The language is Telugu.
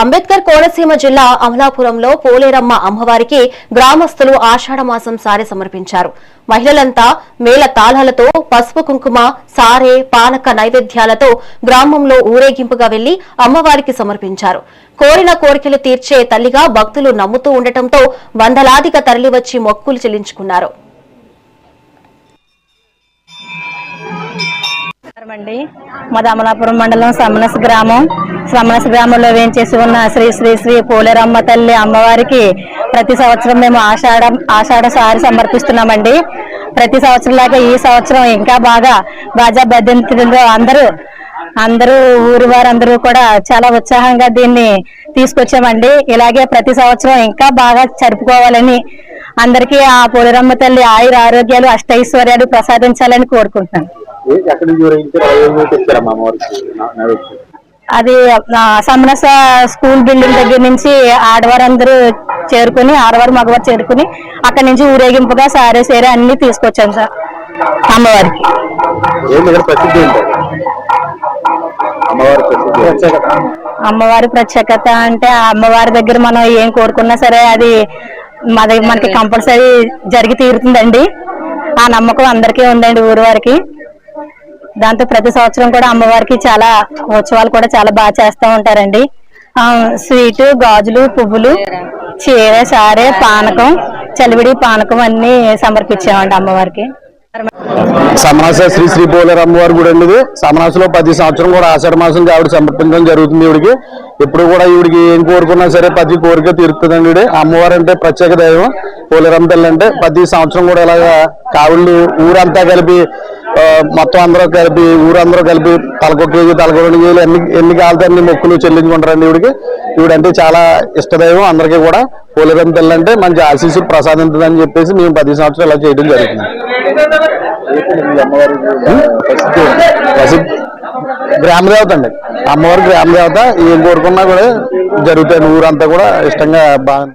అంబేద్కర్ కోనసీమ జిల్లా అమలాపురంలో పోలేరమ్మ అమ్మవారికి గ్రామస్తులు ఆషాఢమాసం సారె సమర్పించారు. మహిళలంతా మేళ తాళాలతో పసుపు కుంకుమ సారె పానక నైవేద్యాలతో గ్రామంలో ఊరేగింపుగా వెళ్లి అమ్మవారికి సమర్పించారు. కోరిన కోరికలు తీర్చే తల్లిగా భక్తులు నమ్ముతూ ఉండటంతో వందలాదిగా తరలివచ్చి మొక్కులు చెల్లించుకున్నారు. మాది అమలాపురం మండలం సమనస గ్రామంలో వేంచేసి ఉన్న శ్రీ శ్రీ శ్రీ పోలేరమ్మ తల్లి అమ్మవారికి ప్రతి సంవత్సరం మేము ఆషాఢ సారి సమర్పిస్తున్నామండి. ప్రతి సంవత్సరం లాగా ఈ సంవత్సరం ఇంకా బాగా బాజా బద్దెంతులతో అందరూ ఊరి వారందరూ కూడా చాలా ఉత్సాహంగా దీన్ని తీసుకొచ్చామండి. ఇలాగే ప్రతి సంవత్సరం ఇంకా బాగా జరుపుకోవాలని అందరికీ ఆ పోలేరమ్మ తల్లి ఆయుర ఆరోగ్యాలు అష్టైశ్వర్యాలు ప్రసాదించాలని కోరుకుంటున్నాను. అది సమనస స్కూల్ బిల్డింగ్ దగ్గర నుంచి ఆడవారందరూ చేరుకుని ఆడవారు మగవారు చేరుకుని అక్కడి నుంచి ఊరేగింపుగా సారే సేరే అన్ని తీసుకొచ్చాను సార్. అమ్మవారికి అమ్మవారి ప్రత్యేకత అంటే ఆ అమ్మవారి దగ్గర మనం ఏం కోరుకున్నా సరే అది మనకి కంపల్సరీ జరిగి తీరుతుందండి. ఆ నమ్మకం అందరికీ ఉందండి ఊరి వారికి. దాంతో ప్రతి సంవత్సరం కూడా అమ్మవారికి చాలా ఉత్సవాలు కూడా చాలా బాగా చేస్తూ ఉంటారండి. స్వీటు గాజులు పువ్వులు చీర సారే పానకం చలివిడి పానకం అన్ని సమర్పించామండి అమ్మవారికి. సమనాస శ్రీ శ్రీ పోలేరమ్మ వారి గుడి అండి. సమనాసలో ప్రతి సంవత్సరం కూడా ఆషాఢ మాసం ఆవిడ సమర్పించడం జరుగుతుంది. ఈవిడికి ఎప్పుడు కూడా ఈవిడికి ఏం కోరుకున్నా సరే ప్రతి కోరిక తీరుతుందండి. అమ్మవారు అంటే ప్రత్యేక దైవం. పోలేరమ్మ తల్లి అంటే ప్రతి సంవత్సరం కూడా ఇలాగా కావుళ్ళు ఊరంతా కలిపి మొత్తం ఊరందరూ కలిపి తలకొక కేజీ తలకొక 2 కేజీలు ఎన్ని కాలుతో అన్ని మొక్కులు చెల్లించుకుంటారండి. ఈవిడంటే చాలా ఇష్టదైవం అందరికీ కూడా. పోలేరమ్మ తల్లి అంటే మంచి ఆశీస్సు ప్రసాదించదని చెప్పేసి మేము ప్రతి సంవత్సరం ఇలా చేయడం జరుగుతుంది. గ్రామదేవత అండి అమ్మవారి గ్రామదేవత. ఏం కోరుకున్నా కూడా జరుగుతాయి. ఊరంతా కూడా ఇష్టంగా బాగా